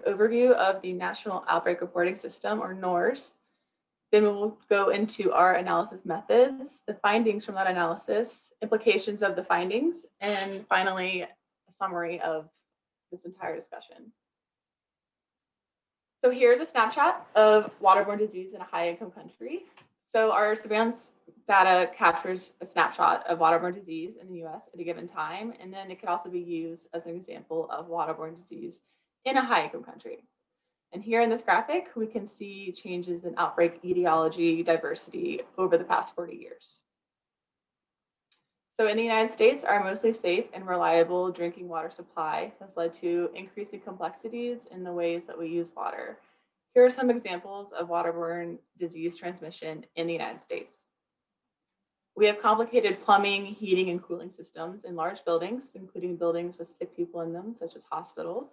Overview of the National Outbreak Reporting System, or NORS. Then we'll go into our analysis methods, the findings from that analysis, implications of the findings, and finally, a summary of this entire discussion. So here's a snapshot of waterborne disease in a high-income country. So our surveillance data captures a snapshot of waterborne disease in the US at a given time, and then it could also be used as an example of waterborne disease in a high-income country. And here in this graphic, we can see changes in outbreak etiology diversity over the past 40 years. So in the United States, our mostly safe and reliable drinking water supply has led to increasing complexities in the ways that we use water. Here are some examples of waterborne disease transmission in the United States. We have complicated plumbing, heating, and cooling systems in large buildings, including buildings with sick people in them, such as hospitals.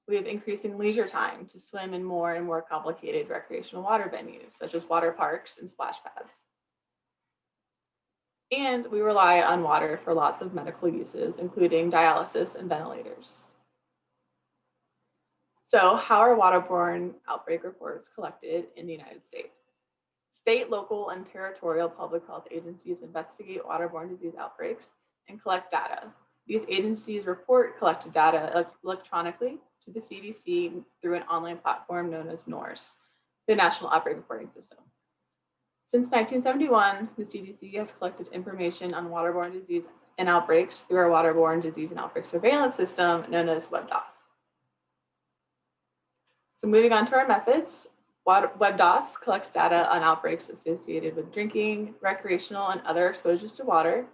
We have increasing leisure time to swim in more and more complicated recreational water venues, such as water parks and splash pads. And we rely on water for lots of medical uses, including dialysis and ventilators. So how are waterborne outbreak reports collected in the United States? State, local, and territorial public health agencies investigate waterborne disease outbreaks and collect data. These agencies report collected data electronically to the CDC through an online platform known as NORS, the National Outbreak Reporting System. Since 1971, the CDC has collected information on waterborne disease and outbreaks through our Waterborne Disease and Outbreak Surveillance System known as WebDOS. So moving on to our methods, WebDOS collects data on outbreaks associated with drinking, recreational, and other exposures to water.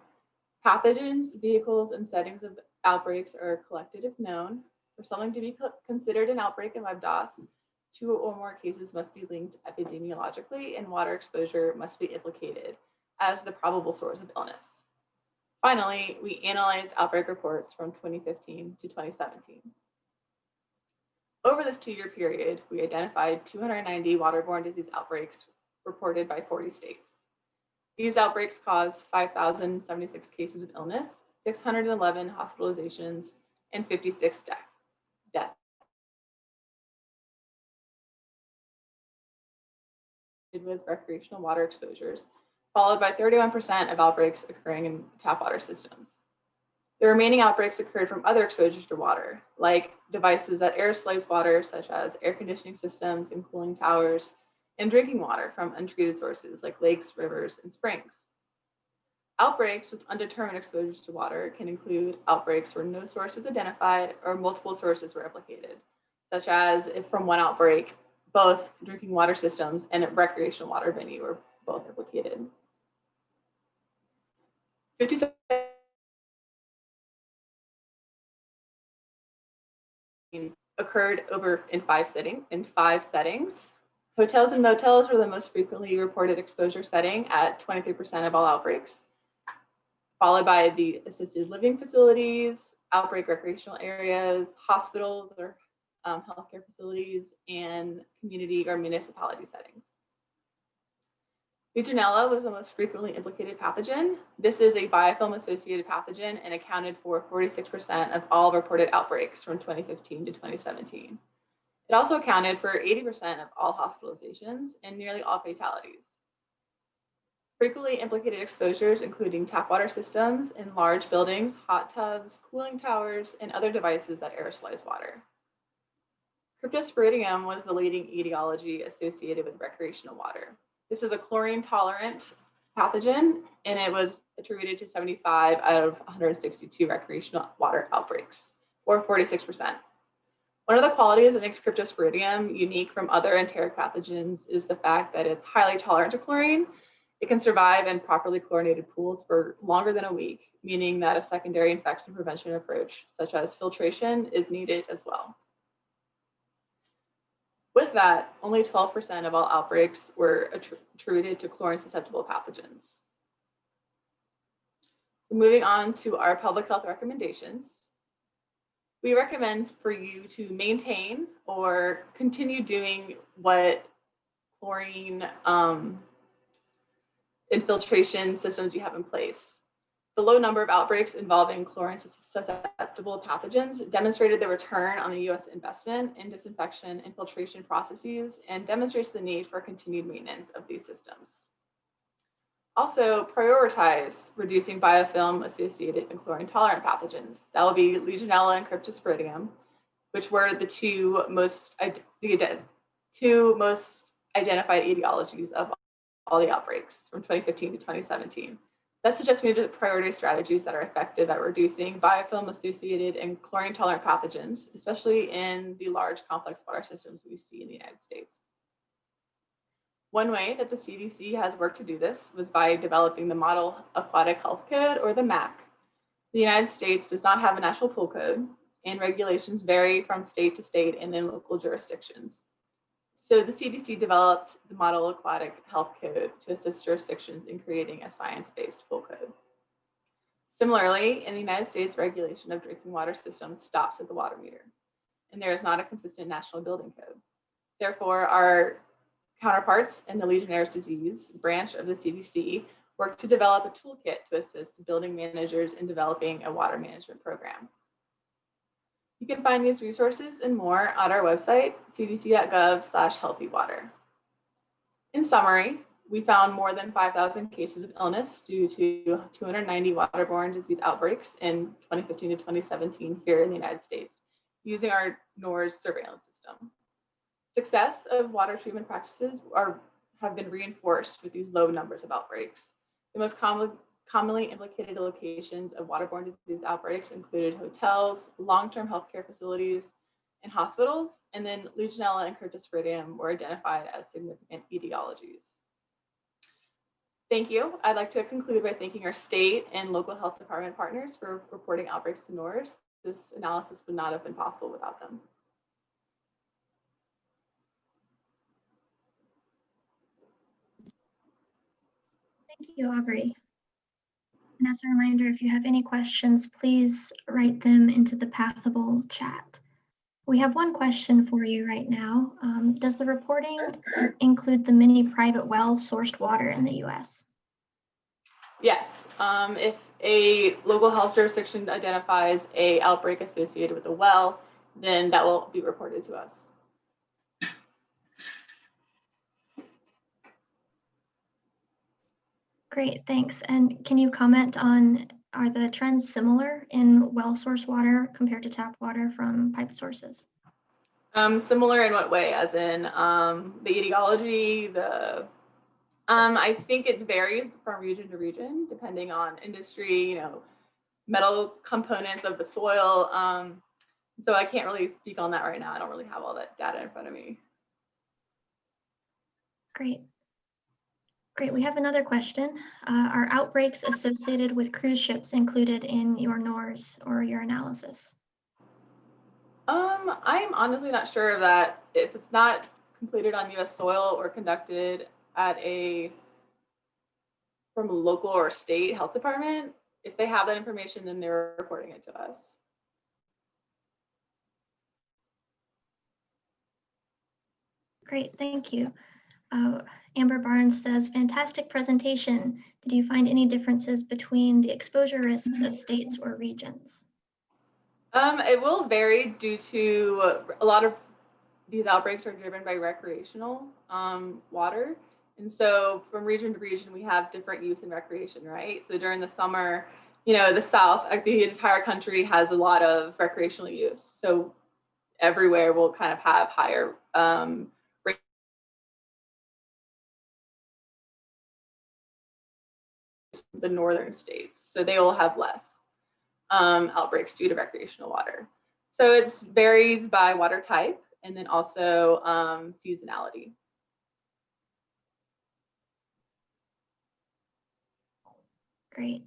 Pathogens, vehicles, and settings of outbreaks are collected if known. For something to be considered an outbreak in WebDOS, 2 or more cases must be linked epidemiologically, and water exposure must be implicated as the probable source of illness. Finally, we analyzed outbreak reports from 2015 to 2017. Over this 2-year period, we identified 290 waterborne disease outbreaks reported by 40 states. These outbreaks caused 5,076 cases of illness, 611 hospitalizations, and 56 deaths. With recreational water exposures, followed by 31% of outbreaks occurring in tap water systems. The remaining outbreaks occurred from other exposures to water, like devices that aerosolize water, such as air conditioning systems and cooling towers, and drinking water from untreated sources like lakes, rivers, and springs. Outbreaks with undetermined exposures to water can include outbreaks where no source was identified or multiple sources were implicated, such as if from one outbreak, both drinking water systems and a recreational water venue were both implicated. 57 occurred in five settings. Hotels and motels were the most frequently reported exposure setting at 23% of all outbreaks, followed by the assisted living facilities, outbreak recreational areas, hospitals or healthcare facilities, and community or municipality settings. Legionella was the most frequently implicated pathogen. This is a biofilm-associated pathogen and accounted for 46% of all reported outbreaks from 2015 to 2017. It also accounted for 80% of all hospitalizations and nearly all fatalities. Frequently implicated exposures including tap water systems in large buildings, hot tubs, cooling towers, and other devices that aerosolize water. Cryptosporidium was the leading etiology associated with recreational water. This is a chlorine-tolerant pathogen, and it was attributed to 75 out of 162 recreational water outbreaks, or 46%. One of the qualities that makes Cryptosporidium unique from other enteric pathogens is the fact that it's highly tolerant to chlorine. It can survive in properly chlorinated pools for longer than a week, meaning that a secondary infection prevention approach, such as filtration, is needed as well. With that, only 12% of all outbreaks were attributed to chlorine-susceptible pathogens. Moving on to our public health recommendations. We recommend for you to maintain or continue doing what chlorine infiltration systems you have in place. The low number of outbreaks involving chlorine-susceptible pathogens demonstrated the return on the U.S. investment in disinfection and filtration processes and demonstrates the need for continued maintenance of these systems. Also, prioritize reducing biofilm-associated and chlorine-tolerant pathogens. That will be Legionella and Cryptosporidium, which were the two most identified etiologies of all the outbreaks from 2015 to 2017. That suggests we need to prioritize strategies that are effective at reducing biofilm-associated and chlorine-tolerant pathogens, especially in the large complex water systems we see in the United States. One way that the CDC has worked to do this was by developing the Model Aquatic Health Code, or the MAC. The United States does not have a national pool code, and regulations vary from state to state and in local jurisdictions. So the CDC developed the Model Aquatic Health Code to assist jurisdictions in creating a science-based pool code. Similarly, in the United States, regulation of drinking water systems stops at the water meter, and there is not a consistent national building code. Therefore, our counterparts in the Legionnaire's disease branch of the CDC work to develop a toolkit to assist building managers in developing a water management program. You can find these resources and more at our website, cdc.gov/healthywater. In summary, we found more than 5,000 cases of illness due to 290 waterborne disease outbreaks in 2015 to 2017 here in the United States, using our NORS surveillance system. Success of water treatment practices have been reinforced with these low numbers of outbreaks. The most commonly implicated locations of waterborne disease outbreaks included hotels, long-term healthcare facilities, and hospitals, and then Legionella and Cryptosporidium were identified as significant etiologies. Thank you. I'd like to conclude by thanking our state and local health department partners for reporting outbreaks to NORS. This analysis would not have been possible without them. Thank you, Aubrey. And as a reminder, if you have any questions, please write them into the Pathable chat. We have one question for you right now. Does the reporting include the many private well-sourced water in the U.S.? Yes. If a local health jurisdiction identifies an outbreak associated with a well, then that will be reported to us. Great, thanks. And can you comment on, are the trends similar in well source water compared to tap water from pipe sources? Similar in what way? As in the etiology, I think it varies from region to region, depending on industry, metal components of the soil. So I can't really speak on that right now. I don't really have all that data in front of me. Great. Great, we have another question. Are outbreaks associated with cruise ships included in your NORS or your analysis? I'm honestly not sure of that. If it's not completed on US soil or conducted from a local or state health department, if they have that information, then they're reporting it to us. Great, thank you. Amber Barnes says, fantastic presentation. Did you find any differences between the exposure risks of states or regions? It will vary due to a lot of these outbreaks are driven by recreational water. And so from region to region, we have different use in recreation, right? So during the summer, the South, the entire country has a lot of recreational use. So everywhere will kind of have higher the northern states. So they will have less outbreaks due to recreational water. So it varies by water type and then also seasonality. Great.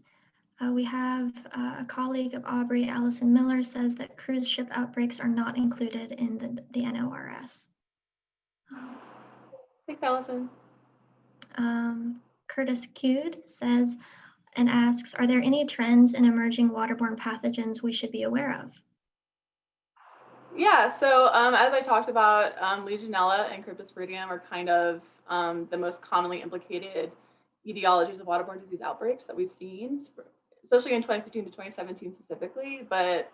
We have a colleague of Aubrey, Allison Miller, says that cruise ship outbreaks are not included in the NORS. Thanks, Allison. Curtis Cude says and asks, are there any trends in emerging waterborne pathogens we should be aware of? Yeah, so as I talked about, Legionella and Cryptosporidium are kind of the most commonly implicated etiologies of waterborne disease outbreaks that we've seen. especially in 2015 to 2017 specifically, but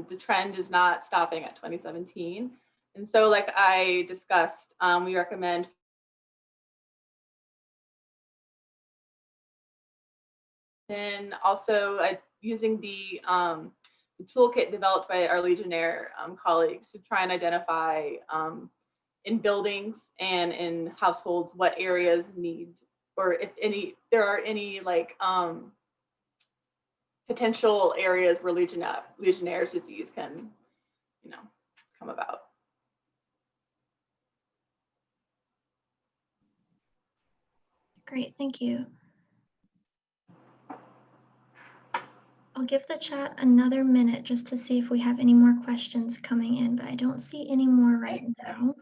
the trend is not stopping at 2017. And so like I discussed, we recommend then also using the toolkit developed by our Legionnaire colleagues to try and identify in buildings and in households what areas need, or if any, there are any like potential areas where Legionnaire's disease can, come about. Great, thank you. I'll give the chat another minute just to see if we have any more questions coming in, but I don't see any more right now.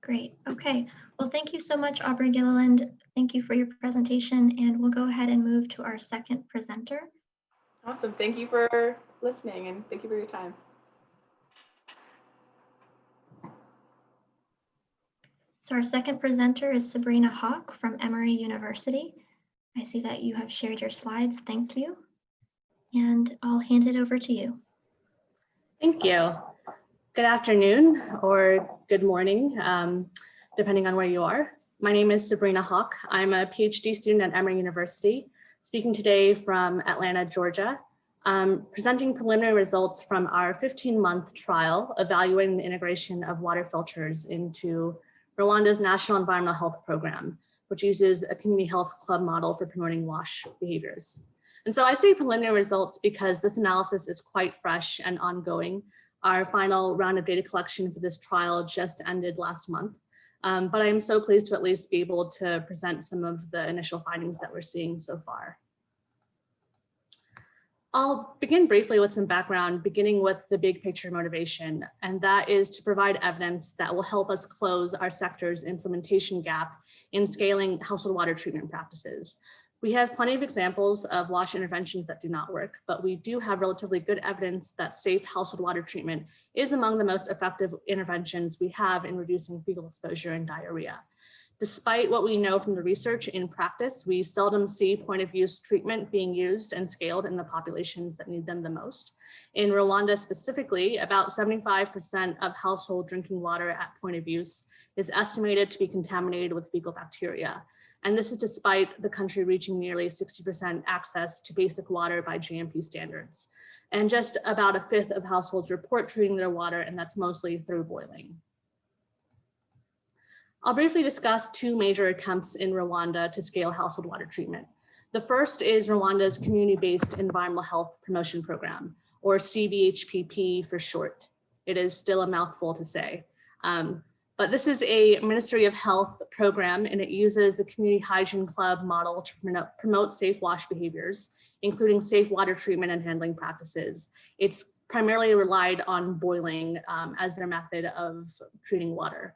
Great, okay. Well, thank you so much, Aubrey Gilliland. Thank you for your presentation, and we'll go ahead and move to our second presenter. Awesome, thank you for listening and thank you for your time. So our second presenter is Sabrina Haque from Emory University. I see that you have shared your slides. Thank you. And I'll hand it over to you. Thank you. Good afternoon or good morning, depending on where you are. My name is Sabrina Haque. I'm a PhD student at Emory University, speaking today from Atlanta, Georgia, presenting preliminary results from our 15-month trial evaluating the integration of water filters into Rwanda's National Environmental Health Program, which uses a community health club model for promoting WASH behaviors. And so I say preliminary results because this analysis is quite fresh and ongoing. Our final round of data collection for this trial just ended last month, but I am so pleased to at least be able to present some of the initial findings that we're seeing so far. I'll begin briefly with some background, beginning with the big picture motivation, and that is to provide evidence that will help us close our sector's implementation gap in scaling household water treatment practices. We have plenty of examples of WASH interventions that do not work, but we do have relatively good evidence that safe household water treatment is among the most effective interventions we have in reducing fecal exposure and diarrhea. Despite what we know from the research, in practice, we seldom see point of use treatment being used and scaled in the populations that need them the most. In Rwanda specifically, about 75% of household drinking water at point of use is estimated to be contaminated with fecal bacteria. And this is despite the country reaching nearly 60% access to basic water by GMP standards. And just about a fifth of households report treating their water, and that's mostly through boiling. I'll briefly discuss two major attempts in Rwanda to scale household water treatment. The first is Rwanda's community-based environmental health promotion program, or CbhpP for short. It is still a mouthful to say. But this is a Ministry of Health program, and it uses the community hygiene club model to promote safe wash behaviors, including safe water treatment and handling practices. It's primarily relied on boiling as their method of treating water.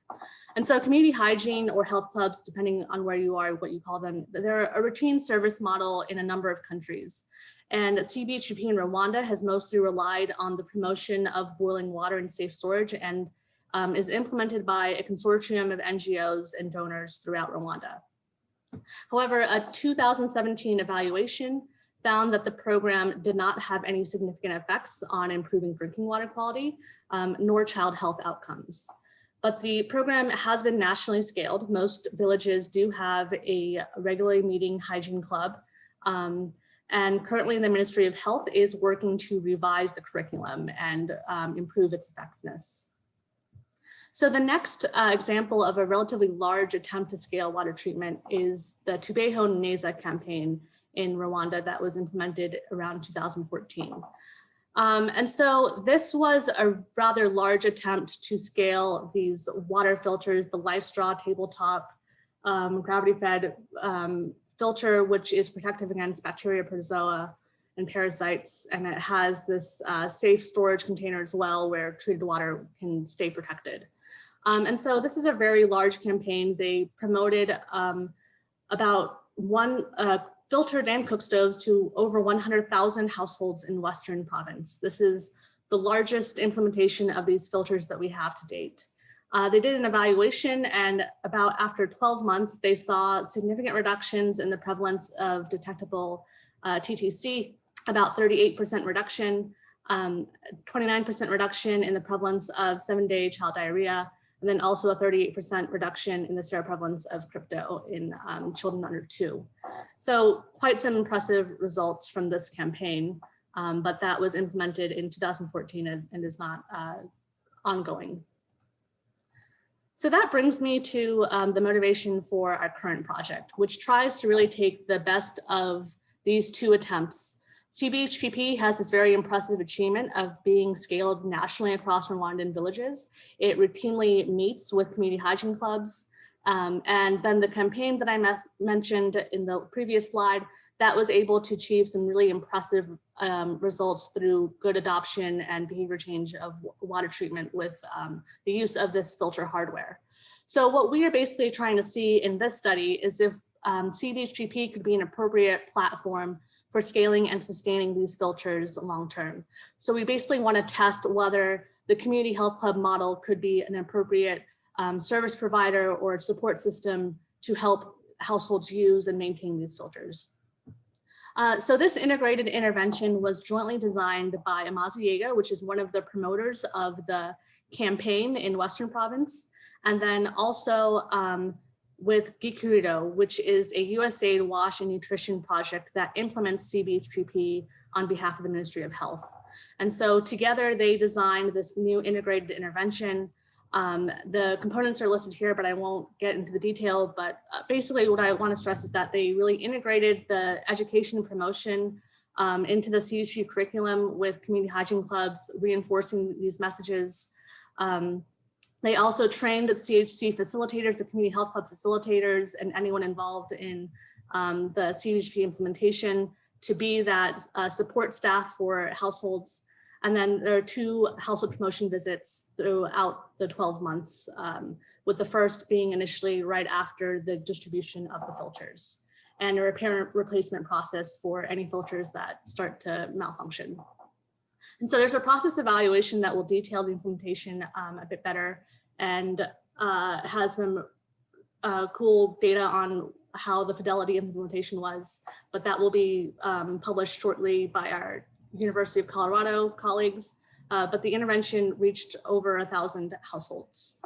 And so community hygiene or health clubs, depending on where you are, what you call them, they're a routine service model in a number of countries. And CbhpP in Rwanda has mostly relied on the promotion of boiling water and safe storage, and is implemented by a consortium of NGOs and donors throughout Rwanda. However, a 2017 evaluation found that the program did not have any significant effects on improving drinking water quality, nor child health outcomes. But the program has been nationally scaled. Most villages do have a regularly meeting hygiene club. And currently the Ministry of Health is working to revise the curriculum and improve its effectiveness. So the next example of a relatively large attempt to scale water treatment is the Tubeho Neza campaign in Rwanda that was implemented around 2014. And so this was a rather large attempt to scale these water filters, the LifeStraw tabletop gravity-fed filter, which is protective against bacteria, protozoa, and parasites. And it has this safe storage container as well, where treated water can stay protected. And so this is a very large campaign. They promoted about filtered and cook stoves to over 100,000 households in Western province. This is the largest implementation of these filters that we have to date. They did an evaluation, and about after 12 months, they saw significant reductions in the prevalence of detectable TTC, about 38% reduction, 29% reduction in the prevalence of 7-day child diarrhea, and then also a 38% reduction in the seroprevalence of crypto in children under 2. So quite some impressive results from this campaign, but that was implemented in 2014 and is not ongoing. So that brings me to the motivation for our current project, which tries to really take the best of these 2 attempts. CbhpP has this very impressive achievement of being scaled nationally across Rwandan villages. It routinely meets with community hygiene clubs. And then the campaign that I mentioned in the previous slide, that was able to achieve some really impressive results through good adoption and behavior change of water treatment with the use of this filter hardware. So what we are basically trying to see in this study is if CbhpP could be an appropriate platform for scaling and sustaining these filters long-term. So we basically want to test whether the community health club model could be an appropriate service provider or support system to help households use and maintain these filters. So this integrated intervention was jointly designed by Alemayehu, which is one of the promoters of the campaign in Western Province, and then also with Getachew, which is a USAID wash and nutrition project that implements CbhpP on behalf of the Ministry of Health. And so together they designed this new integrated intervention. The components are listed here, but I won't get into the detail, but basically what I want to stress is that they really integrated the education and promotion into the CbhpP curriculum with community hygiene clubs, reinforcing these messages. They also trained the CHC facilitators, the community health club facilitators, and anyone involved in the CbhpP implementation to be that support staff for households. And then there are 2 household promotion visits throughout the 12 months, with the first being initially right after the distribution of the filters, and a repair and replacement process for any filters that start to malfunction. And so there's a process evaluation that will detail the implementation a bit better, and has some cool data on how the fidelity implementation was, but that will be published shortly by our University of Colorado colleagues, but the intervention reached over 1,000 households.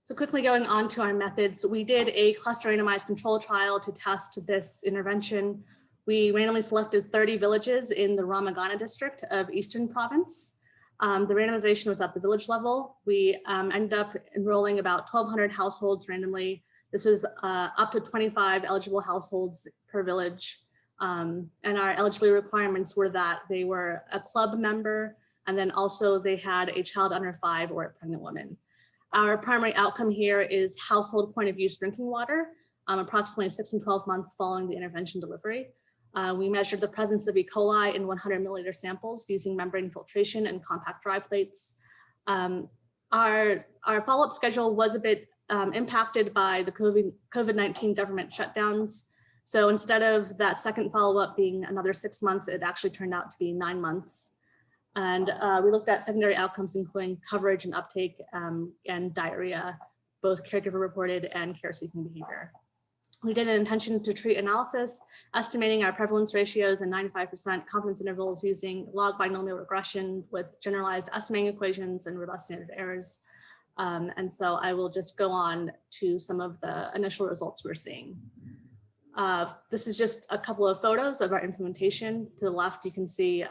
So quickly going on to our methods, we did a cluster randomized control trial to test this intervention. We randomly selected 30 villages in the Ramagana district of Eastern Province. The randomization was at the village level. We ended up enrolling about 1,200 households randomly. This was up to 25 eligible households per village. And our eligibility requirements were that they were a club member, and then also they had a child under 5 or a pregnant woman. Our primary outcome here is household point of use drinking water, approximately 6 and 12 months following the intervention delivery. We measured the presence of E. coli in 100 milliliter samples using membrane filtration and compact dry plates. Our follow-up schedule was a bit impacted by the COVID-19 government shutdowns. So instead of that second follow-up being another 6 months, it actually turned out to be 9 months. And we looked at secondary outcomes, including coverage and uptake and diarrhea, both caregiver reported and care-seeking behavior. We did an intention to treat analysis, estimating our prevalence ratios and 95% confidence intervals using log binomial regression with generalized estimating equations and robust standard errors. And so I will just go on to some of the initial results we're seeing. This is just a couple of photos of our implementation. To the left, you can see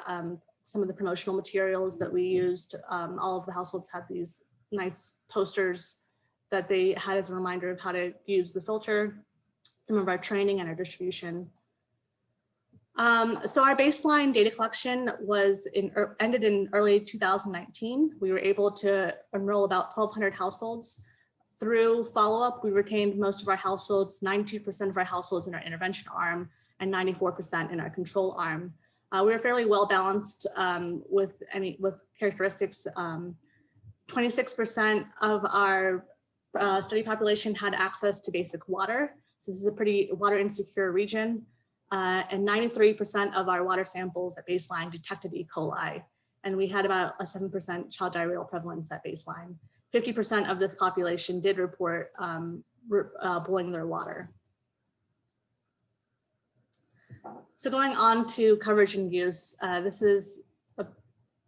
some of the promotional materials that we used. All of the households had these nice posters that they had as a reminder of how to use the filter, some of our training and our distribution. So our baseline data collection was ended in early 2019. We were able to enroll about 1,200 households. Through follow-up, we retained most of our households, 92% of our households in our intervention arm and 94% in our control arm. We were fairly well balanced with characteristics. 26% of our study population had access to basic water. So this is a pretty water insecure region. And 93% of our water samples at baseline detected E. coli. and we had about a 7% child diarrheal prevalence at baseline. 50% of this population did report boiling their water. So going on to coverage and use, this is a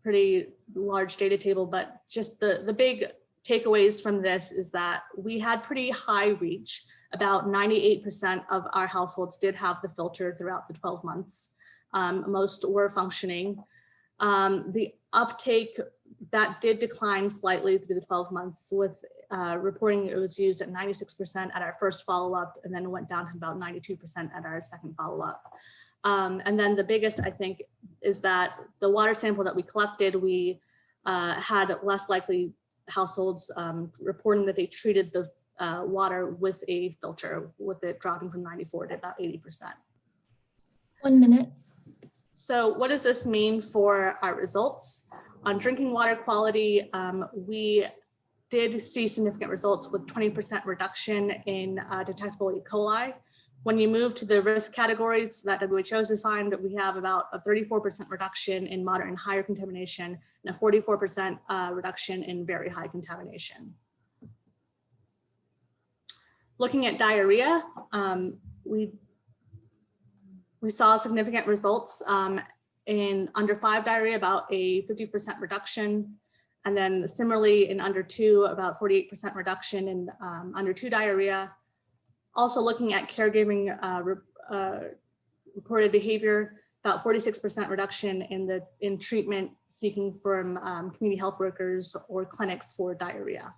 pretty large data table, but just the big takeaways from this is that we had pretty high reach. About 98% of our households did have the filter throughout the 12 months. Most were functioning. The uptake that did decline slightly through the 12 months with reporting it was used at 96% at our first follow-up and then went down to about 92% at our second follow-up. And then the biggest, I think, is that the water sample that we collected, we had less likely households reporting that they treated the water with a filter, with it dropping from 94 to about 80%. 1 minute. So what does this mean for our results? On drinking water quality, we did see significant results with 20% reduction in detectable E. coli. When you move to the risk categories that WHO has defined, we have about a 34% reduction in moderate and higher contamination and a 44% reduction in very high contamination. Looking at diarrhea, we saw significant results in under 5 diarrhea, about a 50% reduction. And then similarly in under 2, about 48% reduction in under 2 diarrhea. Also looking at caregiving reported behavior, about 46% reduction in treatment seeking from community health workers or clinics for diarrhea.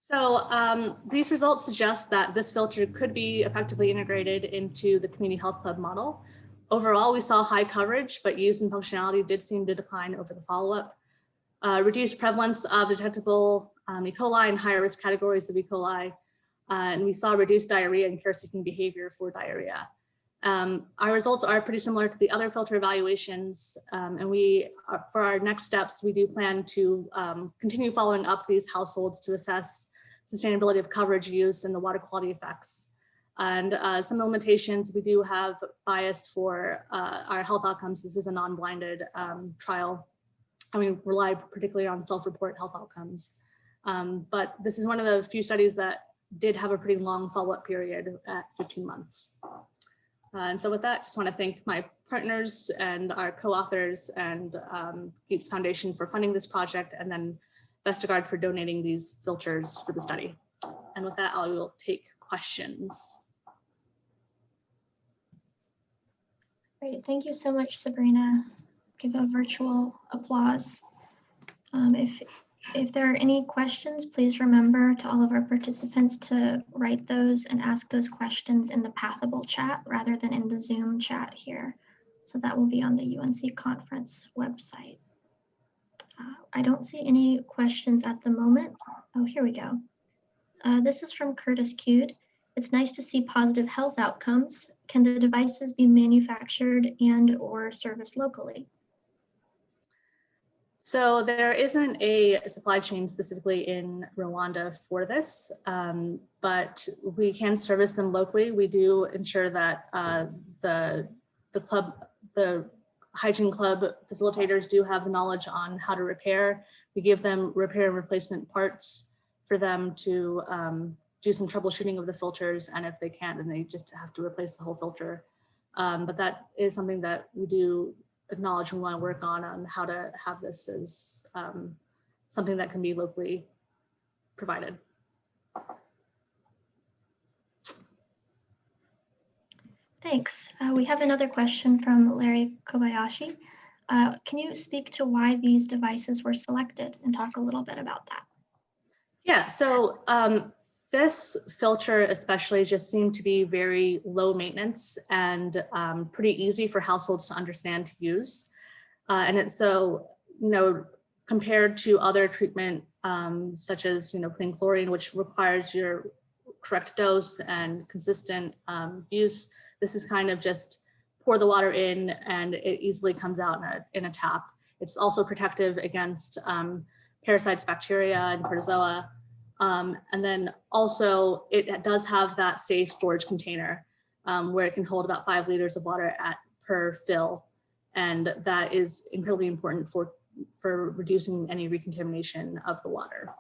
So these results suggest that this filter could be effectively integrated into the community health club model. Overall, we saw high coverage, but use and functionality did seem to decline over the follow-up. Reduced prevalence of detectable E. coli and higher risk categories of E. coli. And we saw reduced diarrhea and care-seeking behavior for diarrhea. Our results are pretty similar to the other filter evaluations. And for our next steps, we do plan to continue following up these households to assess sustainability of coverage, use, and the water quality effects. And some limitations, we do have bias for our health outcomes. This is a non-blinded trial. And we rely particularly on self-report health outcomes. But this is one of the few studies that did have a pretty long follow-up period at 15 months. And so with that, just want to thank my partners and our co-authors and Gates Foundation for funding this project, and then Vestigard for donating these filters for the study. And with that, I will take questions. Great, thank you so much, Sabrina. Give a virtual applause. If there are any questions, please remember to all of our participants to write those and ask those questions in the Pathable chat rather than in the Zoom chat here. So that will be on the UNC conference website. I don't see any questions at the moment. Oh, here we go. This is from Curtis Cude. It's nice to see positive health outcomes. Can the devices be manufactured and or serviced locally? So there isn't a supply chain specifically in Rwanda for this, but we can service them locally. We do ensure that the Hygiene Club facilitators do have the knowledge on how to repair. We give them repair and replacement parts for them to do some troubleshooting of the filters, and if they can't, then they just have to replace the whole filter. But that is something that we do acknowledge we want to work on how to have this as something that can be locally provided. Thanks. We have another question from Larry Kobayashi. Can you speak to why these devices were selected and talk a little bit about that? Yeah, so this filter especially just seemed to be very low maintenance and pretty easy for households to understand to use. And it's so, compared to other treatment such as, putting chlorine, which requires your correct dose and consistent use, this is kind of just pour the water in and it easily comes out in a tap. It's also protective against parasites, bacteria, and protozoa. And then also it does have that safe storage container where it can hold about 5 liters of water per fill. And that is incredibly important for reducing any recontamination of the water.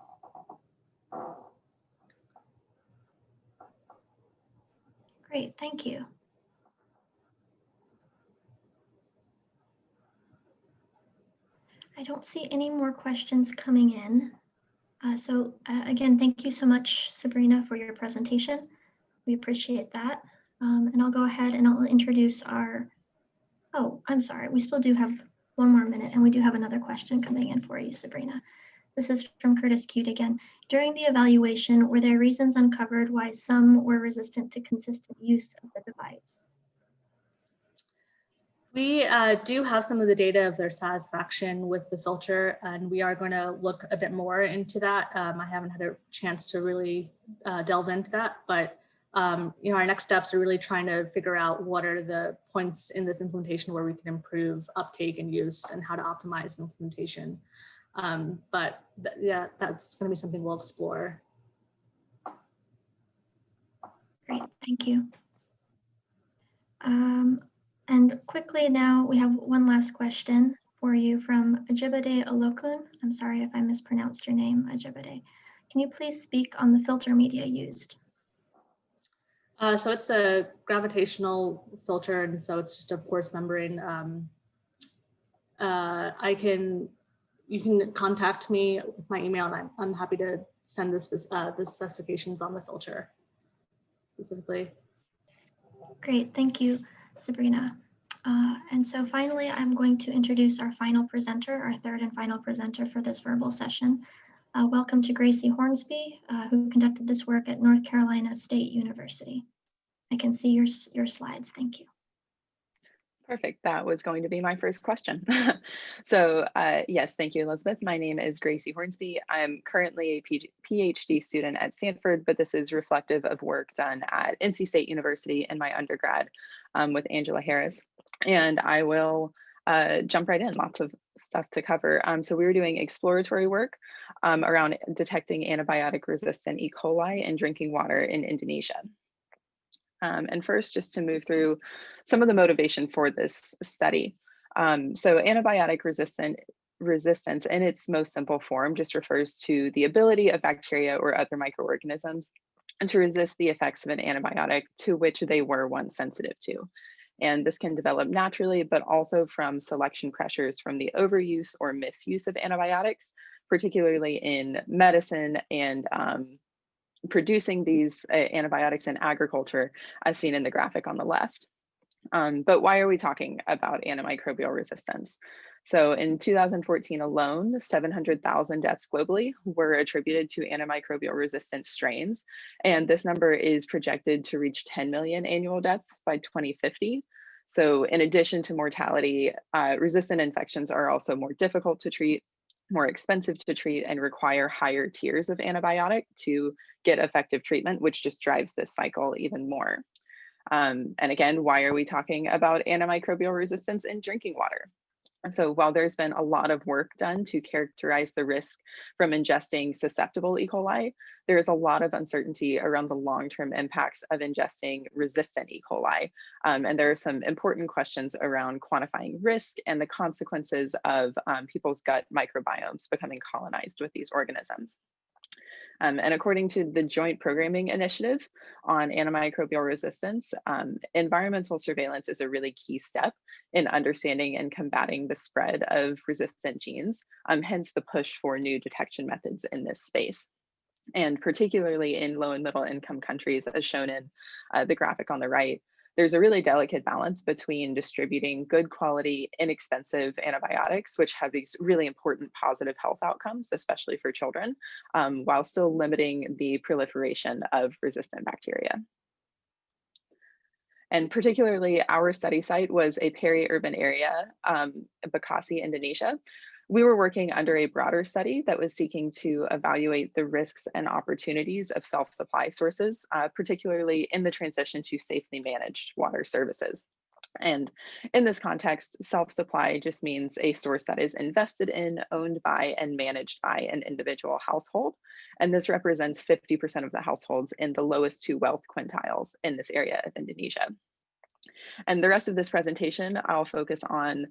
Great, thank you. I don't see any more questions coming in. Again, thank you so much, Sabrina, for your presentation. We appreciate that. And I'll go ahead and I'll introduce our, oh, I'm sorry, we still do have one more minute and we do have another question coming in for you, Sabrina. This is from Curtis Cute again. During the evaluation, were there reasons uncovered why some were resistant to consistent use of the device? We do have some of the data of their satisfaction with the filter, and we are going to look a bit more into that. I haven't had a chance to really delve into that, but you know, our next steps are really trying to figure out what are the points in this implementation where we can improve uptake and use and how to optimize the implementation. Yeah, that's going to be something we'll explore. Great, thank you. And quickly now, we have one last question for you from Ajibade Olokun. I'm sorry if I mispronounced your name, Ajibade. Can you please speak on the filter media used? So it's a gravitational filter, and so it's just a porous membrane. You can contact me with my email, and I'm happy to send the specifications on the filter specifically. Great, thank you, Sabrina. And so finally, I'm going to introduce our final presenter, our third and final presenter for this verbal session. Welcome to Gracie Hornsby, who conducted this work at North Carolina State University. I can see your slides, thank you. Perfect. That was going to be my first question. So yes, thank you, Elizabeth. My name is Gracie Hornsby. I'm currently a PhD student at Stanford, but this is reflective of work done at NC State University in my undergrad with Angela Harris. And I will jump right in, lots of stuff to cover. So we were doing exploratory work around detecting antibiotic resistant E. coli in drinking water in Indonesia. And first, just to move through some of the motivation for this study. So antibiotic resistance in its most simple form just refers to the ability of bacteria or other microorganisms to resist the effects of an antibiotic to which they were once sensitive to. And this can develop naturally, but also from selection pressures from the overuse or misuse of antibiotics, particularly in medicine and producing these antibiotics in agriculture, as seen in the graphic on the left. But why are we talking about antimicrobial resistance? So in 2014 alone, 700,000 deaths globally were attributed to antimicrobial resistant strains. And this number is projected to reach 10 million annual deaths by 2050. So in addition to mortality, resistant infections are also more difficult to treat, more expensive to treat, and require higher tiers of antibiotic to get effective treatment, which just drives this cycle even more. And again, why are we talking about antimicrobial resistance in drinking water? So while there's been a lot of work done to characterize the risk from ingesting susceptible E. coli, there's a lot of uncertainty around the long-term impacts of ingesting resistant E. coli. And there are some important questions around quantifying risk and the consequences of people's gut microbiomes becoming colonized with these organisms. And according to the Joint Programming Initiative on Antimicrobial Resistance, environmental surveillance is a really key step in understanding and combating the spread of resistant genes, hence the push for new detection methods in this space. And particularly in low and middle income countries, as shown in the graphic on the right, there's a really delicate balance between distributing good quality, inexpensive antibiotics, which have these really important positive health outcomes, especially for children, while still limiting the proliferation of resistant bacteria. And particularly our study site was a peri-urban area, Bekasi, Indonesia. We were working under a broader study that was seeking to evaluate the risks and opportunities of self-supply sources, particularly in the transition to safely managed water services. And in this context, self-supply just means a source that is invested in, owned by, and managed by an individual household. And this represents 50% of the households in the lowest two wealth quintiles in this area of Indonesia. And the rest of this presentation, I'll focus on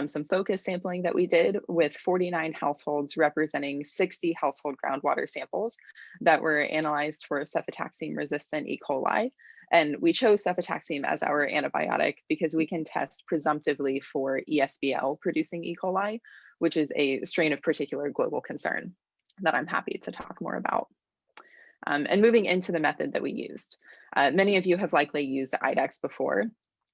some focus sampling that we did with 49 households representing 60 household groundwater samples that were analyzed for cefotaxime-resistant E. coli. And we chose cefotaxime as our antibiotic because we can test presumptively for ESBL producing E. coli, which is a strain of particular global concern that I'm happy to talk more about. And moving into the method that we used. Many of you have likely used IDEX before.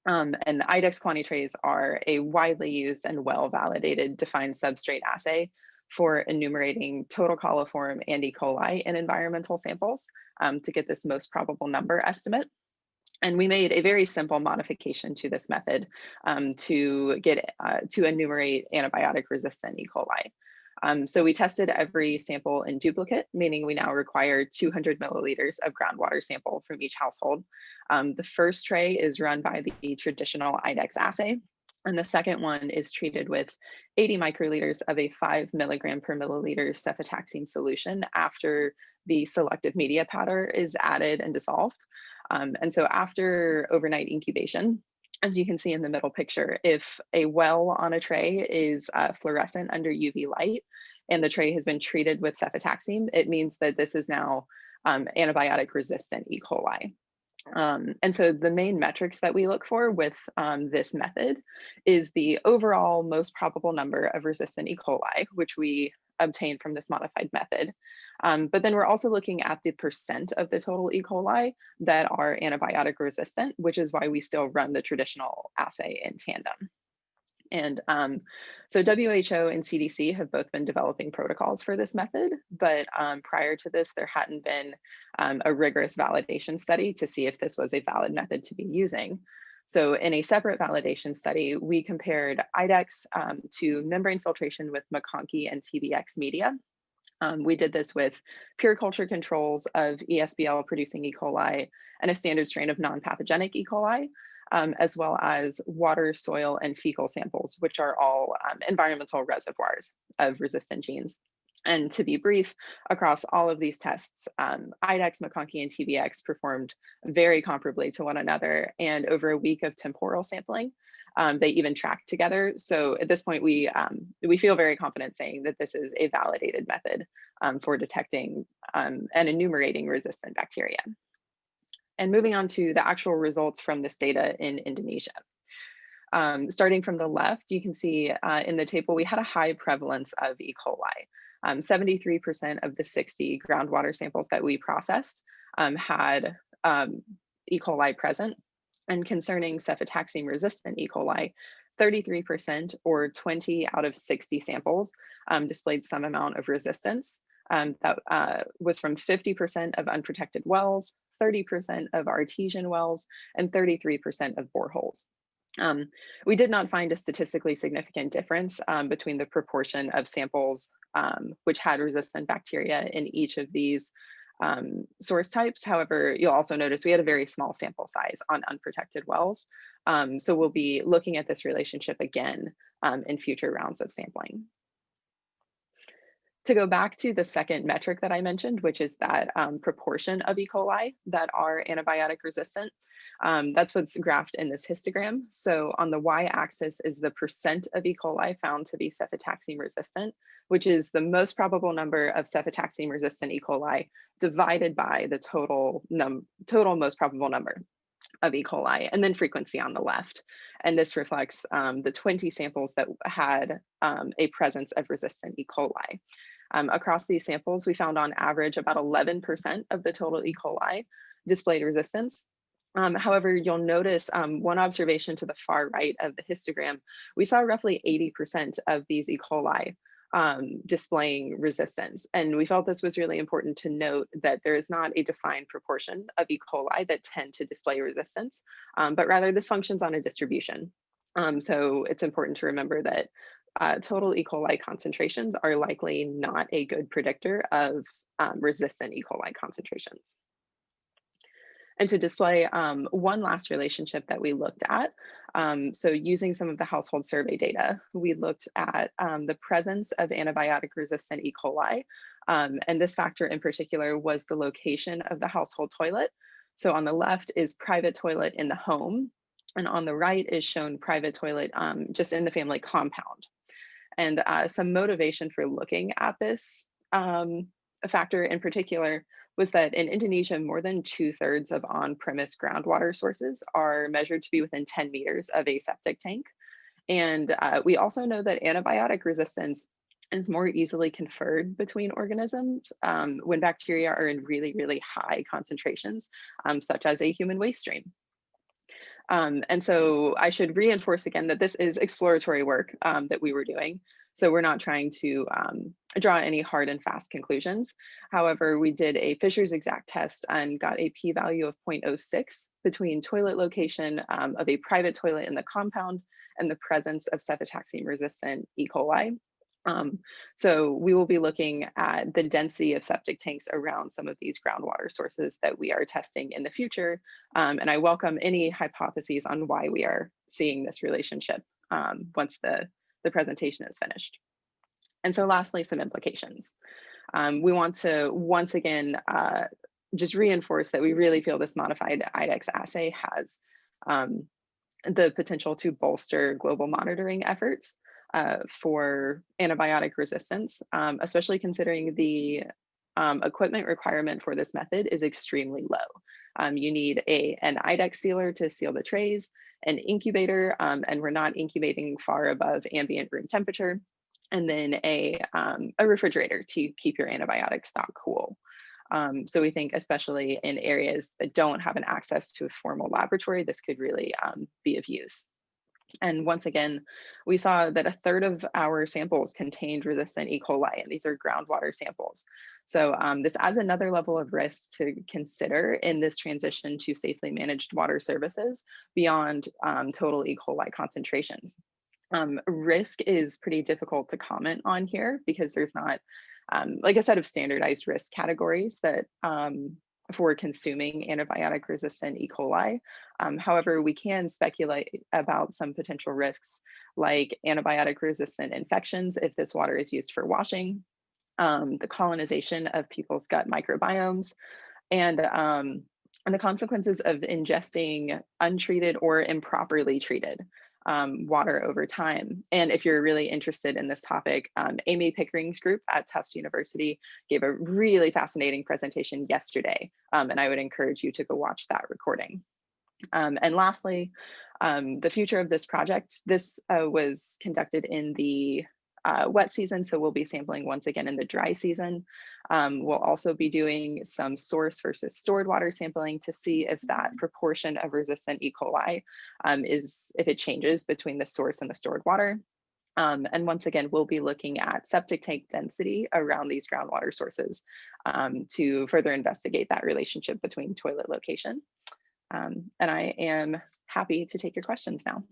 And IDEX quantitrays are a widely used and well-validated defined substrate assay for enumerating total coliform and E. coli in environmental samples to get this most probable number estimate. And we made a very simple modification to this method to enumerate antibiotic resistant E. coli. So we tested every sample in duplicate, meaning we now require 200 milliliters of groundwater sample from each household. The first tray is run by the traditional IDEX assay, and the second one is treated with 80 microliters of a 5 milligram per milliliter cefotaxime solution after the selective media powder is added and dissolved. And so after overnight incubation, as you can see in the middle picture, if a well on a tray is fluorescent under UV light and the tray has been treated with cefotaxime, it means that this is now antibiotic resistant E. coli. And so the main metrics that we look for with this method is the overall most probable number of resistant E. coli, which we obtained from this modified method. But then we're also looking at the percent of the total E. coli that are antibiotic resistant, which is why we still run the traditional assay in tandem. And so WHO and CDC have both been developing protocols for this method, but prior to this, there hadn't been a rigorous validation study to see if this was a valid method to be using. So in a separate validation study, we compared IDEX to membrane filtration with McConkey and TBX media. We did this with pure culture controls of ESBL producing E. coli and a standard strain of non-pathogenic E. coli, as well as water, soil, and fecal samples, which are all environmental reservoirs of resistant genes. And to be brief, across all of these tests, IDEX, McConkey, and TBX performed very comparably to one another. And over a week of temporal sampling, they even tracked together. So at this point, we feel very confident saying that this is a validated method for detecting and enumerating resistant bacteria. And moving on to the actual results from this data in Indonesia. Starting from the left, you can see in the table, we had a high prevalence of E. coli. 73% of the 60 groundwater samples that we processed had E. coli present. And concerning cefotaxime resistant E. coli, 33% or 20 out of 60 samples displayed some amount of resistance. That was from 50% of unprotected wells, 30% of artesian wells, and 33% of boreholes. We did not find a statistically significant difference between the proportion of samples which had resistant bacteria in each of these source types. However, you'll also notice we had a very small sample size on unprotected wells. So we'll be looking at this relationship again in future rounds of sampling. To go back to the second metric that I mentioned, which is that proportion of E. coli that are antibiotic resistant, that's what's graphed in this histogram. So on the y-axis is the percent of E. coli found to be cefotaxime resistant, which is the most probable number of cefotaxime resistant E. coli divided by the total most probable number of E. coli, and then frequency on the left. And this reflects the 20 samples that had a presence of resistant E. coli. Across these samples, we found on average about 11% of the total E. coli displayed resistance. However, you'll notice one observation to the far right of the histogram, we saw roughly 80% of these E. coli displaying resistance. And we felt this was really important to note that there is not a defined proportion of E. coli that tend to display resistance, but rather this functions on a distribution. So it's important to remember that total E. coli concentrations are likely not a good predictor of resistant E. coli concentrations. And to display one last relationship that we looked at, so using some of the household survey data, we looked at the presence of antibiotic resistant E. coli. And this factor in particular was the location of the household toilet. So on the left is private toilet in the home. And on the right is shown private toilet just in the family compound. And some motivation for looking at this factor in particular was that in Indonesia, more than 2/3 of on-premise groundwater sources are measured to be within 10 meters of a septic tank. And we also know that antibiotic resistance is more easily conferred between organisms when bacteria are in really, really high concentrations, such as a human waste stream. And so I should reinforce again that this is exploratory work that we were doing. So we're not trying to draw any hard and fast conclusions. However, we did a Fisher's exact test and got a p-value of 0.06 between toilet location of a private toilet in the compound and the presence of cefotaxime-resistant E. coli. So we will be looking at the density of septic tanks around some of these groundwater sources that we are testing in the future. And I welcome any hypotheses on why we are seeing this relationship once the presentation is finished. And so lastly, some implications. We want to once again just reinforce that we really feel this modified IDEX assay has the potential to bolster global monitoring efforts for antibiotic resistance, especially considering the equipment requirement for this method is extremely low. You need an IDEX sealer to seal the trays, an incubator, and we're not incubating far above ambient room temperature, and then a refrigerator to keep your antibiotic stock cool. So we think especially in areas that don't have an access to a formal laboratory, this could really be of use. And once again, we saw that 1/3 of our samples contained resistant E. coli, and these are groundwater samples. So this adds another level of risk to consider in this transition to safely managed water services beyond total E. coli concentrations. Risk is pretty difficult to comment on here because there's not like a set of standardized risk categories that for consuming antibiotic resistant E. coli. However, we can speculate about some potential risks like antibiotic resistant infections if this water is used for washing, the colonization of people's gut microbiomes, and the consequences of ingesting untreated or improperly treated water over time. And if you're really interested in this topic, Amy Pickering's group at Tufts University gave a really fascinating presentation yesterday, and I would encourage you to go watch that recording. And lastly, the future of this project, this was conducted in the wet season, so we'll be sampling once again in the dry season. We'll also be doing some source versus stored water sampling to see if that proportion of resistant E. coli if it changes between the source and the stored water. And once again, we'll be looking at septic tank density around these groundwater sources to further investigate that relationship between toilet location. And I am happy to take your questions now.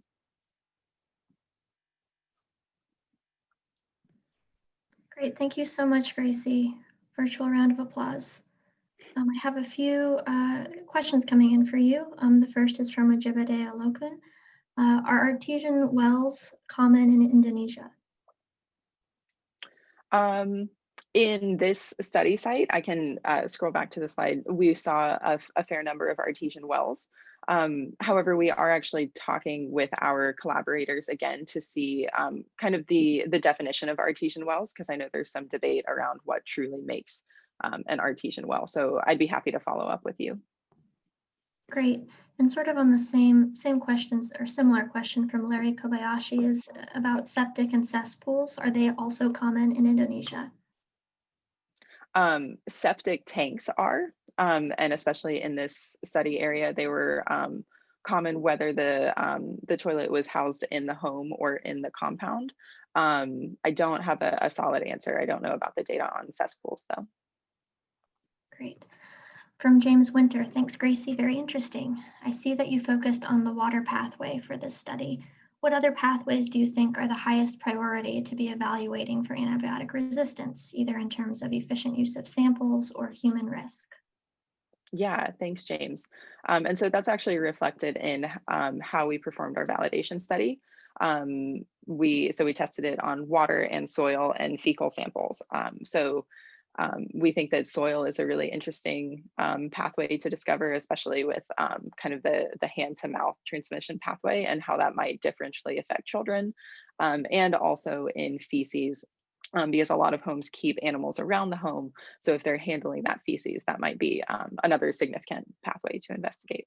Great, thank you so much, Gracie. Virtual round of applause. I have a few questions coming in for you. The first is from Ajibade Alokun. Are artesian wells common in Indonesia? In this study site, I can scroll back to the slide. We saw a fair number of artesian wells. However, we are actually talking with our collaborators again to see kind of the definition of artesian wells, because I know there's some debate around what truly makes an artesian well. So I'd be happy to follow up with you. Great. And sort of on the same questions or similar question from Larry Kobayashi is about septic and cesspools. Are they also common in Indonesia? Septic tanks are, and especially in this study area, they were common whether the toilet was housed in the home or in the compound. I don't have a solid answer. I don't know about the data on cesspools though. Great. From James Winter, thanks Gracie, very interesting. I see that you focused on the water pathway for this study. What other pathways do you think are the highest priority to be evaluating for antibiotic resistance, either in terms of efficient use of samples or human risk? Yeah, thanks, James. And so that's actually reflected in how we performed our validation study. We tested it on water and soil and fecal samples. So We think that soil is a really interesting pathway to discover, especially with kind of the hand-to-mouth transmission pathway and how that might differentially affect children, and also in feces. Because a lot of homes keep animals around the home. So if they're handling that feces, that might be another significant pathway to investigate.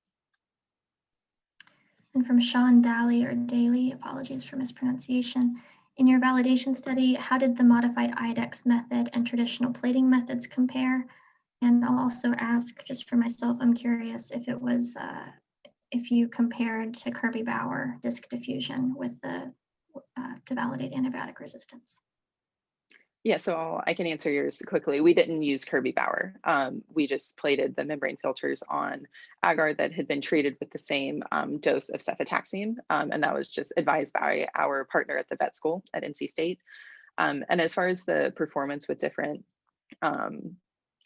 And from Sean Daly or Daly, apologies for mispronunciation. In your validation study, how did the modified IDEX method and traditional plating methods compare? And I'll also ask, just for myself, I'm curious if it was, if you compared to Kirby Bauer disc diffusion with the, to validate antibiotic resistance. Yeah, so I can answer yours quickly. We didn't use Kirby Bauer. We just plated the membrane filters on agar that had been treated with the same dose of cefotaxime, and that was just advised by our partner at the vet school at NC State. And as far as the performance with different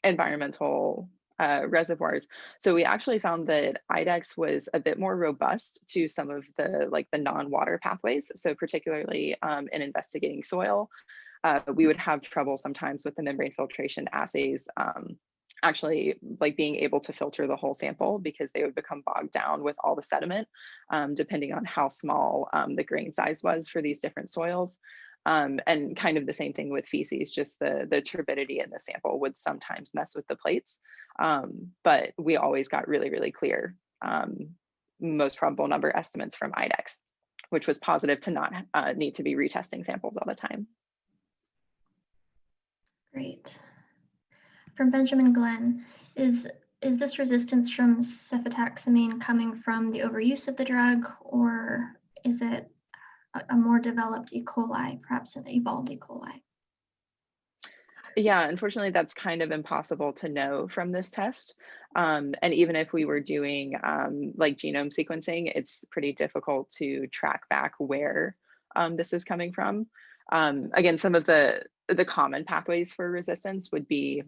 environmental reservoirs, so we actually found that IDEX was a bit more robust to some of the non-water pathways. So particularly in investigating soil. We would have trouble sometimes with the membrane filtration assays actually being able to filter the whole sample because they would become bogged down with all the sediment, depending on how small the grain size was for these different soils. And kind of the same thing with feces, just the turbidity in the sample would sometimes mess with the plates. But we always got really, really clear most probable number estimates from IDEX, which was positive to not need to be retesting samples all the time. Great. From Benjamin Glenn, is this resistance from cefotaxime coming from the overuse of the drug, or is it a more developed E. coli, perhaps an evolved E. coli? Yeah, unfortunately, that's kind of impossible to know from this test. And even if we were doing genome sequencing, it's pretty difficult to track back where this is coming from. Again, some of the common pathways for resistance would be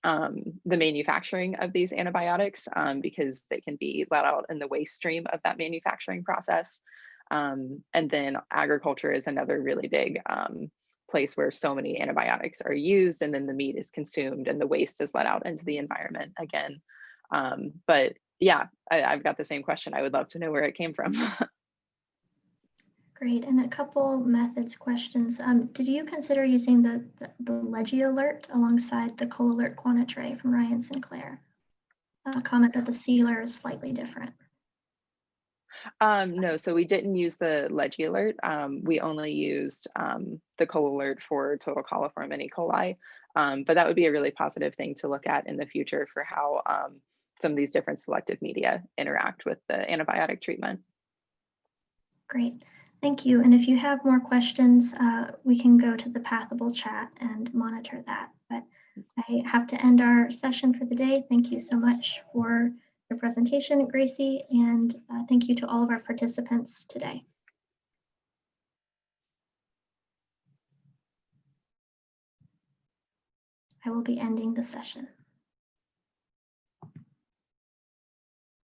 the manufacturing of these antibiotics because they can be let out in the waste stream of that manufacturing process. And then agriculture is another really big place where so many antibiotics are used, and then the meat is consumed and the waste is let out into the environment again. But yeah, I've got the same question. I would love to know where it came from. Great, and a couple methods questions. Did you consider using the Legi alert alongside the CoAlert Quantitre from Ryan Sinclair? A comment that the sealer is slightly different. No, so we didn't use the Legi alert. We only used the CoAlert for total coliform and E. coli, but that would be a really positive thing to look at in the future for how some of these different selective media interact with the antibiotic treatment. Great. Thank you. And if you have more questions, we can go to the Pathable chat and monitor that. But I have to end our session for the day. Thank you so much for your presentation, Gracie, and thank you to all of our participants today. I will be ending the session.